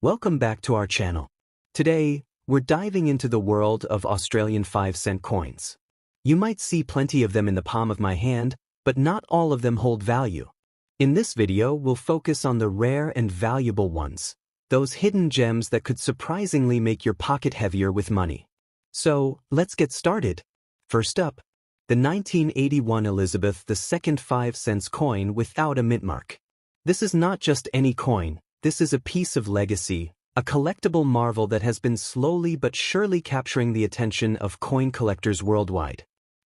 Welcome back to our channel. Today, we're diving into the world of Australian 5-cent coins. You might see plenty of them in the palm of my hand, but not all of them hold value. In this video, we'll focus on the rare and valuable ones, those hidden gems that could surprisingly make your pocket heavier with money. So, let's get started. First up, the 1981 Elizabeth II 5-cent coin without a mint mark. This is not just any coin. This is a piece of legacy, a collectible marvel that has been slowly but surely capturing the attention of coin collectors worldwide.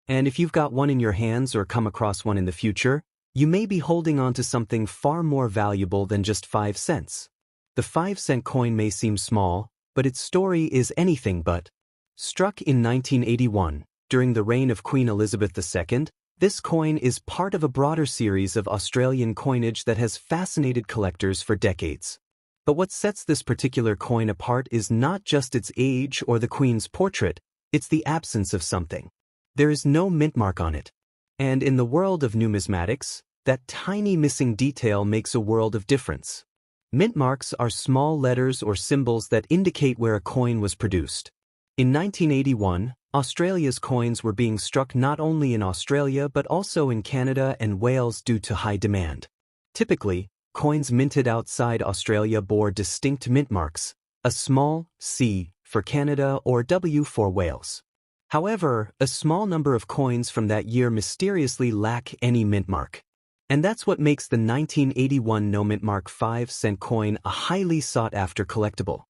And if you've got one in your hands or come across one in the future, you may be holding on to something far more valuable than just 5 cents. The 5-cent coin may seem small, but its story is anything but. Struck in 1981, during the reign of Queen Elizabeth II, this coin is part of a broader series of Australian coinage that has fascinated collectors for decades. But what sets this particular coin apart is not just its age or the Queen's portrait, it's the absence of something. There is no mint mark on it. And in the world of numismatics, that tiny missing detail makes a world of difference. Mint marks are small letters or symbols that indicate where a coin was produced. In 1981, Australia's coins were being struck not only in Australia but also in Canada and Wales due to high demand. Typically, coins minted outside Australia bore distinct mint marks, a small C for Canada or W for Wales. However, a small number of coins from that year mysteriously lack any mint mark. And that's what makes the 1981 no mint mark 5-cent coin a highly sought-after collectible.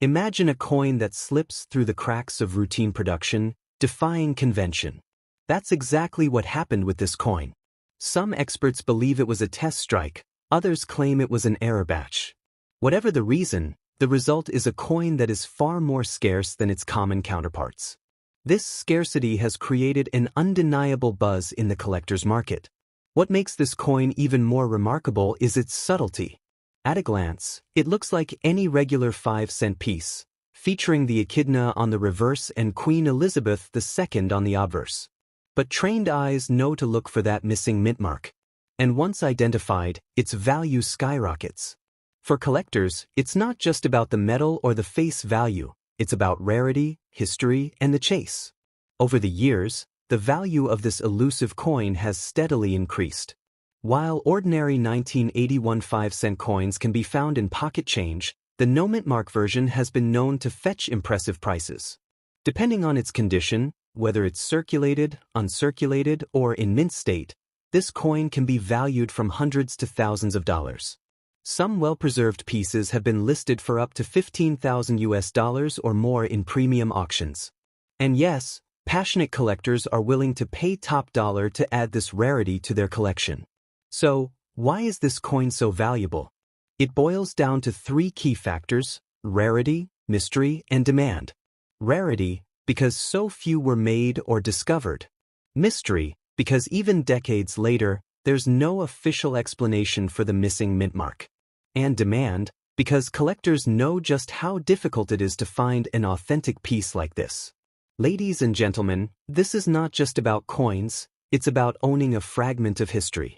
Imagine a coin that slips through the cracks of routine production, defying convention. That's exactly what happened with this coin. Some experts believe it was a test strike, others claim it was an error batch. Whatever the reason, the result is a coin that is far more scarce than its common counterparts. This scarcity has created an undeniable buzz in the collector's market. What makes this coin even more remarkable is its subtlety. At a glance, it looks like any regular 5-cent piece, featuring the echidna on the reverse and Queen Elizabeth II on the obverse. But trained eyes know to look for that missing mint mark. And once identified, its value skyrockets. For collectors, it's not just about the metal or the face value, it's about rarity, history, and the chase. Over the years, the value of this elusive coin has steadily increased. While ordinary 1981 5-cent coins can be found in pocket change, the no mint mark version has been known to fetch impressive prices. Depending on its condition, whether it's circulated, uncirculated, or in mint state, this coin can be valued from hundreds to thousands of dollars. Some well-preserved pieces have been listed for up to $15,000 or more in premium auctions. And yes, passionate collectors are willing to pay top dollar to add this rarity to their collection. So, why is this coin so valuable? It boils down to 3 key factors: rarity, mystery, and demand. Rarity, because so few were made or discovered. Mystery, because even decades later, there's no official explanation for the missing mint mark. And demand, because collectors know just how difficult it is to find an authentic piece like this. Ladies and gentlemen, this is not just about coins, it's about owning a fragment of history.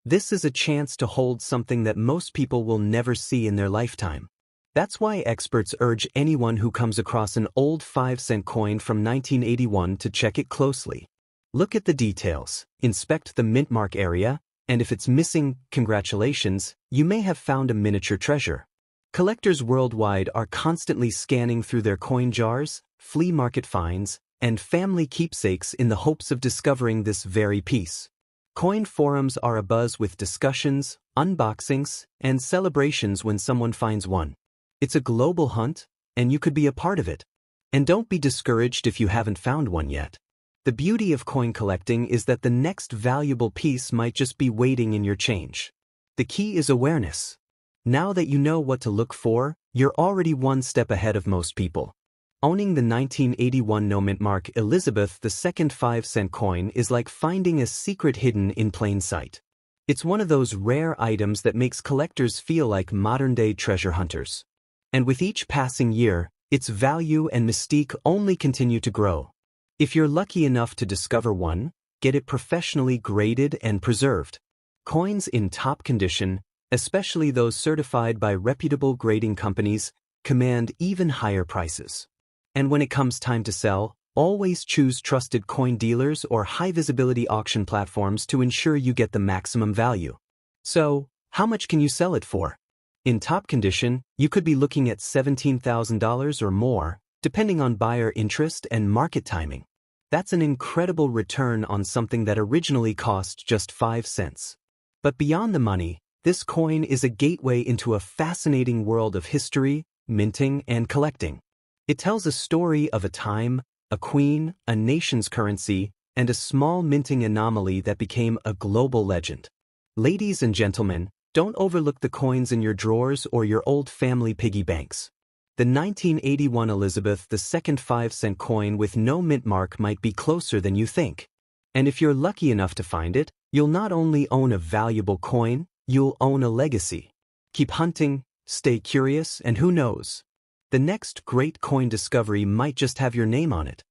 This is a chance to hold something that most people will never see in their lifetime. That's why experts urge anyone who comes across an old 5-cent coin from 1981 to check it closely. Look at the details, inspect the mint mark area, and if it's missing, congratulations, you may have found a miniature treasure. Collectors worldwide are constantly scanning through their coin jars, flea market finds, and family keepsakes in the hopes of discovering this very piece. Coin forums are abuzz with discussions, unboxings, and celebrations when someone finds one. It's a global hunt, and you could be a part of it. And don't be discouraged if you haven't found one yet. The beauty of coin collecting is that the next valuable piece might just be waiting in your change. The key is awareness. Now that you know what to look for, you're already one step ahead of most people. Owning the 1981 no mint mark Elizabeth II 5-cent coin is like finding a secret hidden in plain sight. It's one of those rare items that makes collectors feel like modern-day treasure hunters. And with each passing year, its value and mystique only continue to grow. If you're lucky enough to discover one, get it professionally graded and preserved. Coins in top condition, especially those certified by reputable grading companies, command even higher prices. And when it comes time to sell, always choose trusted coin dealers or high-visibility auction platforms to ensure you get the maximum value. So, how much can you sell it for? In top condition, you could be looking at $17,000 or more, depending on buyer interest and market timing. That's an incredible return on something that originally cost just 5 cents. But beyond the money, this coin is a gateway into a fascinating world of history, minting, and collecting. It tells a story of a time, a queen, a nation's currency, and a small minting anomaly that became a global legend. Ladies and gentlemen, don't overlook the coins in your drawers or your old family piggy banks. The 1981 Elizabeth II 5-cent coin with no mint mark might be closer than you think. And if you're lucky enough to find it, you'll not only own a valuable coin, you'll own a legacy. Keep hunting, stay curious, and who knows? The next great coin discovery might just have your name on it.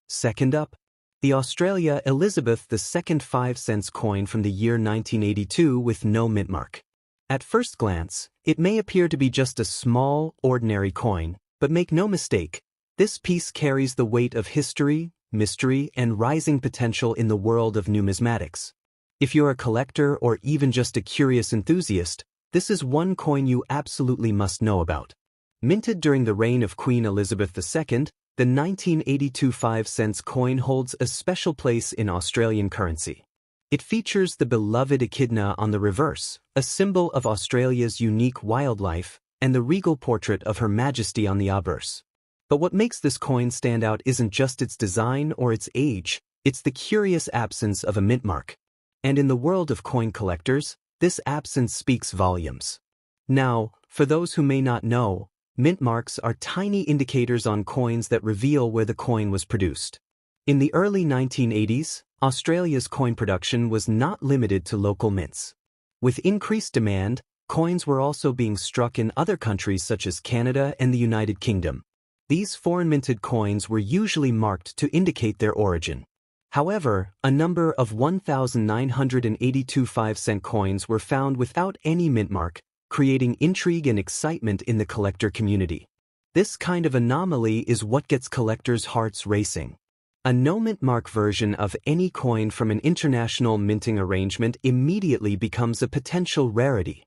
Second up, the Australia Elizabeth II 5 cents coin from the year 1982 with no mint mark. At first glance, it may appear to be just a small, ordinary coin, but make no mistake, this piece carries the weight of history, mystery, and rising potential in the world of numismatics. If you're a collector or even just a curious enthusiast, this is one coin you absolutely must know about. Minted during the reign of Queen Elizabeth II, the 1982 5 cents coin holds a special place in Australian currency. It features the beloved echidna on the reverse, a symbol of Australia's unique wildlife, and the regal portrait of Her Majesty on the obverse. But what makes this coin stand out isn't just its design or its age, it's the curious absence of a mint mark. And in the world of coin collectors, this absence speaks volumes. Now, for those who may not know, mint marks are tiny indicators on coins that reveal where the coin was produced. In the early 1980s, Australia's coin production was not limited to local mints. With increased demand, coins were also being struck in other countries such as Canada and the United Kingdom. These foreign-minted coins were usually marked to indicate their origin. However, a number of 1,982 5-cent coins were found without any mint mark, creating intrigue and excitement in the collector community. This kind of anomaly is what gets collectors' hearts racing. A no-mint mark version of any coin from an international minting arrangement immediately becomes a potential rarity.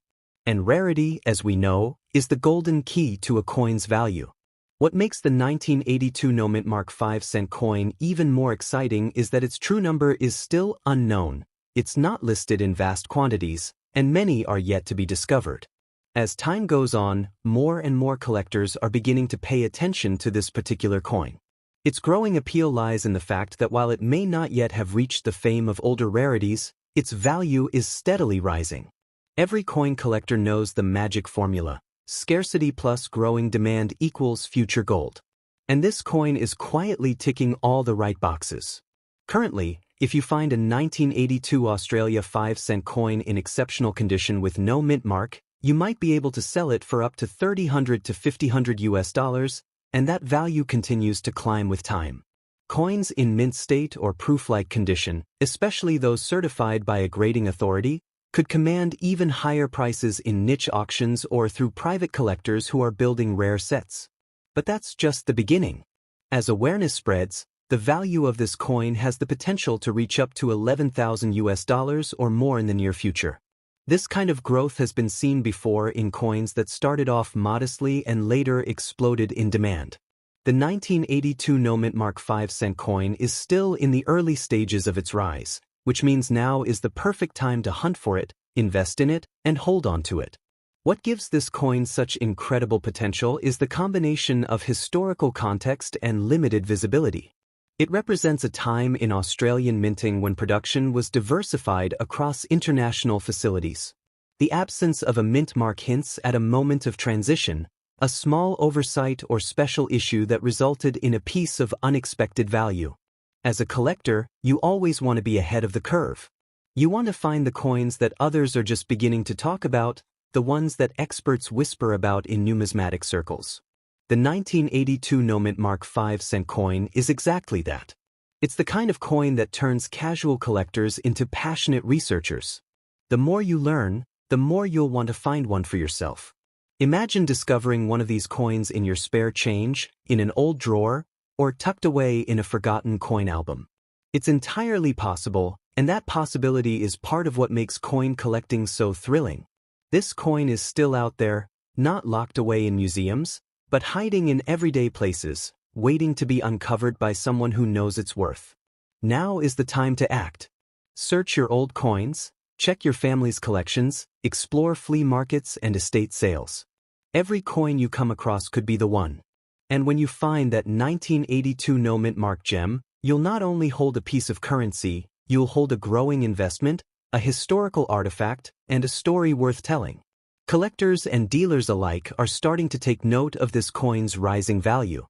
And rarity, as we know, is the golden key to a coin's value. What makes the 1982 no-mint mark 5-cent coin even more exciting is that its true number is still unknown. It's not listed in vast quantities, and many are yet to be discovered. As time goes on, more and more collectors are beginning to pay attention to this particular coin. Its growing appeal lies in the fact that while it may not yet have reached the fame of older rarities, its value is steadily rising. Every coin collector knows the magic formula: scarcity plus growing demand equals future gold. And this coin is quietly ticking all the right boxes. Currently, if you find a 1982 Australia 5-cent coin in exceptional condition with no mint mark, you might be able to sell it for up to $300 to $500 US, and that value continues to climb with time. Coins in mint state or proof-like condition, especially those certified by a grading authority, could command even higher prices in niche auctions or through private collectors who are building rare sets. But that's just the beginning. As awareness spreads, the value of this coin has the potential to reach up to $11,000 US or more in the near future. This kind of growth has been seen before in coins that started off modestly and later exploded in demand. The 1982 no-mint mark 5-cent coin is still in the early stages of its rise, which means now is the perfect time to hunt for it, invest in it, and hold on to it. What gives this coin such incredible potential is the combination of historical context and limited visibility. It represents a time in Australian minting when production was diversified across international facilities. The absence of a mint mark hints at a moment of transition, a small oversight or special issue that resulted in a piece of unexpected value. As a collector, you always want to be ahead of the curve. You want to find the coins that others are just beginning to talk about, the ones that experts whisper about in numismatic circles. The 1982 no-mint mark 5-cent coin is exactly that. It's the kind of coin that turns casual collectors into passionate researchers. The more you learn, the more you'll want to find one for yourself. Imagine discovering one of these coins in your spare change, in an old drawer, or tucked away in a forgotten coin album. It's entirely possible, and that possibility is part of what makes coin collecting so thrilling. This coin is still out there, not locked away in museums, but hiding in everyday places, waiting to be uncovered by someone who knows its worth. Now is the time to act. Search your old coins, check your family's collections, explore flea markets and estate sales. Every coin you come across could be the one. And when you find that 1982 no mint mark gem, you'll not only hold a piece of currency, you'll hold a growing investment, a historical artifact, and a story worth telling. Collectors and dealers alike are starting to take note of this coin's rising value.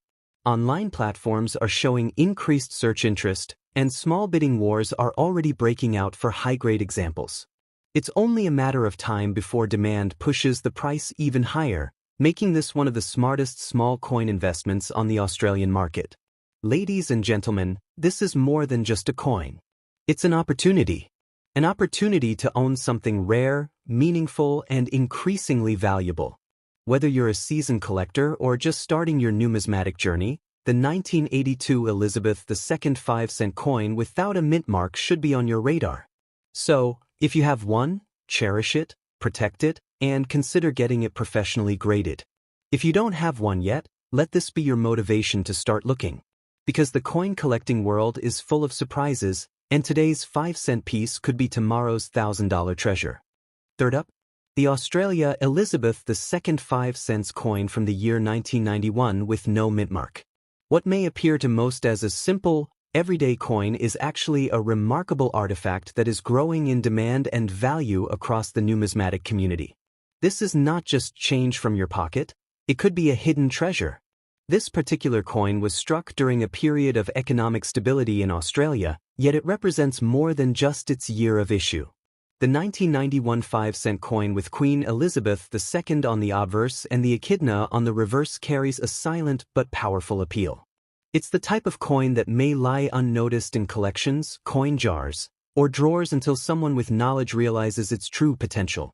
Online platforms are showing increased search interest, and small bidding wars are already breaking out for high-grade examples. It's only a matter of time before demand pushes the price even higher, making this one of the smartest small coin investments on the Australian market. Ladies and gentlemen, this is more than just a coin. It's an opportunity. An opportunity to own something rare, meaningful, and increasingly valuable. Whether you're a seasoned collector or just starting your numismatic journey, the 1982 Elizabeth II 5-cent coin without a mint mark should be on your radar. So, if you have one, cherish it, protect it, and consider getting it professionally graded. If you don't have one yet, let this be your motivation to start looking. Because the coin collecting world is full of surprises, and today's 5-cent piece could be tomorrow's $1,000 treasure. Third up, the Australia Elizabeth II 5 cents coin from the year 1991 with no mint mark. What may appear to most as a simple, everyday coin is actually a remarkable artifact that is growing in demand and value across the numismatic community. This is not just change from your pocket, it could be a hidden treasure. This particular coin was struck during a period of economic stability in Australia, yet it represents more than just its year of issue. The 1991 5-cent coin with Queen Elizabeth II on the obverse and the echidna on the reverse carries a silent but powerful appeal. It's the type of coin that may lie unnoticed in collections, coin jars, or drawers until someone with knowledge realizes its true potential.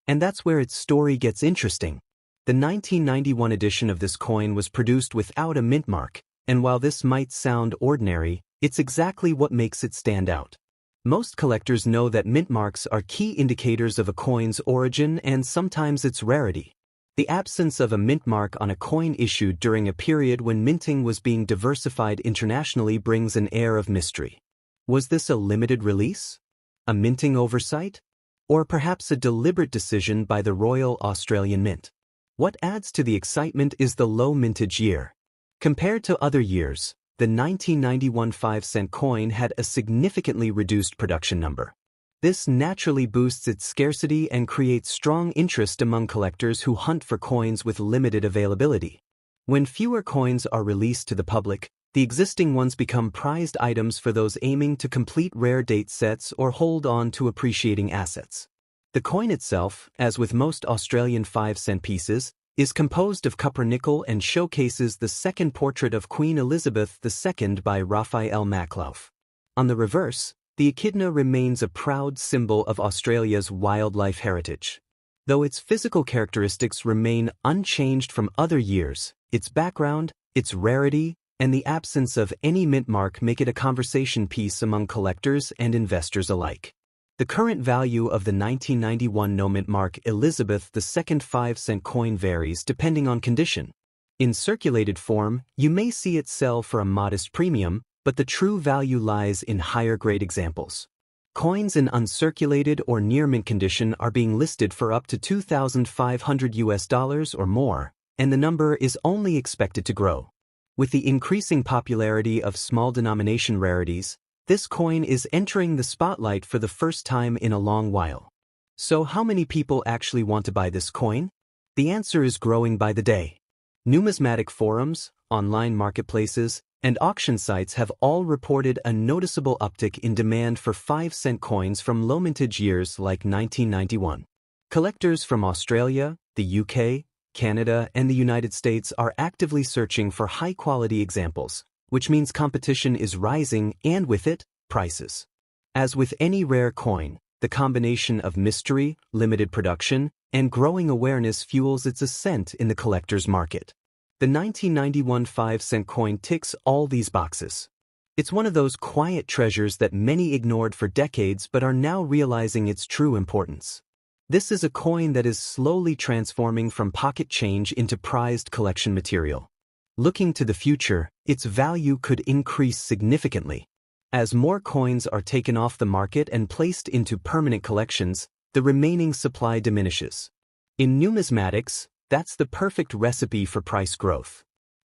And that's where its story gets interesting. The 1991 edition of this coin was produced without a mint mark, and while this might sound ordinary, it's exactly what makes it stand out. Most collectors know that mint marks are key indicators of a coin's origin and sometimes its rarity. The absence of a mint mark on a coin issued during a period when minting was being diversified internationally brings an air of mystery. Was this a limited release? A minting oversight? Or perhaps a deliberate decision by the Royal Australian Mint? What adds to the excitement is the low mintage year. Compared to other years, the 1991 5-cent coin had a significantly reduced production number. This naturally boosts its scarcity and creates strong interest among collectors who hunt for coins with limited availability. When fewer coins are released to the public, the existing ones become prized items for those aiming to complete rare date sets or hold on to appreciating assets. The coin itself, as with most Australian 5-cent pieces, is composed of copper nickel and showcases the second portrait of Queen Elizabeth II by Raphael Maclauff. On the reverse, the echidna remains a proud symbol of Australia's wildlife heritage. Though its physical characteristics remain unchanged from other years, its background, its rarity, and the absence of any mint mark make it a conversation piece among collectors and investors alike. The current value of the 1991 no mint mark Elizabeth II 5-cent coin varies depending on condition. In circulated form, you may see it sell for a modest premium, but the true value lies in higher grade examples. Coins in uncirculated or near mint condition are being listed for up to $2,500 or more, and the number is only expected to grow. With the increasing popularity of small denomination rarities, this coin is entering the spotlight for the first time in a long while. So how many people actually want to buy this coin? The answer is growing by the day. Numismatic forums, online marketplaces, and auction sites have all reported a noticeable uptick in demand for 5-cent coins from low mintage years like 1991. Collectors from Australia, the UK, Canada, and the United States are actively searching for high-quality examples, which means competition is rising and with it, prices. As with any rare coin, The combination of mystery, limited production, and growing awareness fuels its ascent in the collector's market. The 1991 5-cent coin ticks all these boxes. It's one of those quiet treasures that many ignored for decades but are now realizing its true importance. This is a coin that is slowly transforming from pocket change into prized collection material. Looking to the future, its value could increase significantly. As more coins are taken off the market and placed into permanent collections, the remaining supply diminishes. In numismatics, that's the perfect recipe for price growth.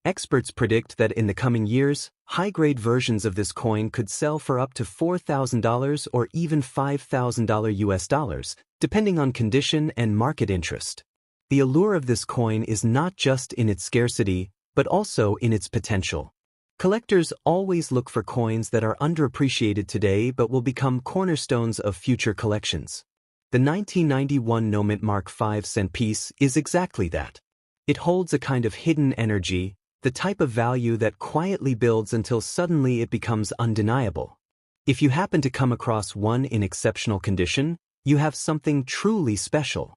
Experts predict that in the coming years, high-grade versions of this coin could sell for up to $4,000 or even $5,000 US, depending on condition and market interest. The allure of this coin is not just in its scarcity, but also in its potential. Collectors always look for coins that are underappreciated today but will become cornerstones of future collections. The 1991 Nomint Mark 5-cent piece is exactly that. It holds a kind of hidden energy, the type of value that quietly builds until suddenly it becomes undeniable. If you happen to come across one in exceptional condition, you have something truly special.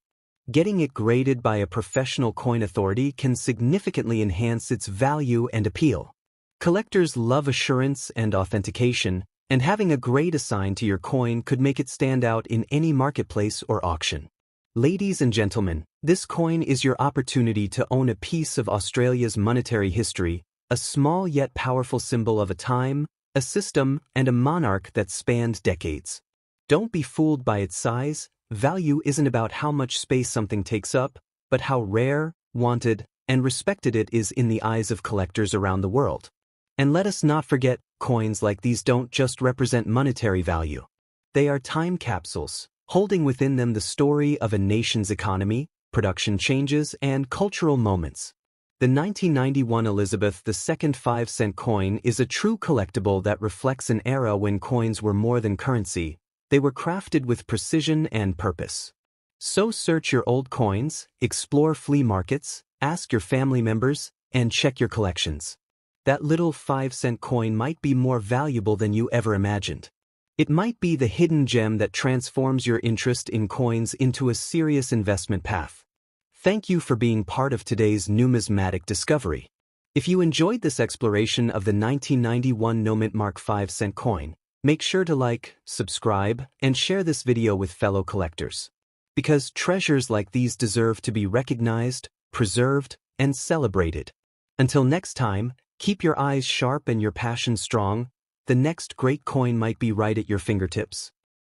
Getting it graded by a professional coin authority can significantly enhance its value and appeal. Collectors love assurance and authentication, and having a grade assigned to your coin could make it stand out in any marketplace or auction. Ladies and gentlemen, this coin is your opportunity to own a piece of Australia's monetary history, a small yet powerful symbol of a time, a system, and a monarch that spanned decades. Don't be fooled by its size. Value isn't about how much space something takes up, but how rare, wanted, and respected it is in the eyes of collectors around the world. And let us not forget, coins like these don't just represent monetary value. They are time capsules, holding within them the story of a nation's economy, production changes, and cultural moments. The 1991 Elizabeth II 5-cent coin is a true collectible that reflects an era when coins were more than currency. They were crafted with precision and purpose. So search your old coins, explore flea markets, ask your family members, and check your collections. That little 5-cent coin might be more valuable than you ever imagined. It might be the hidden gem that transforms your interest in coins into a serious investment path. Thank you for being part of today's numismatic discovery. If you enjoyed this exploration of the 1991 Nomint Mark 5-cent coin, make sure to like, subscribe, and share this video with fellow collectors. Because treasures like these deserve to be recognized, preserved, and celebrated. Until next time, keep your eyes sharp and your passion strong. The next great coin might be right at your fingertips.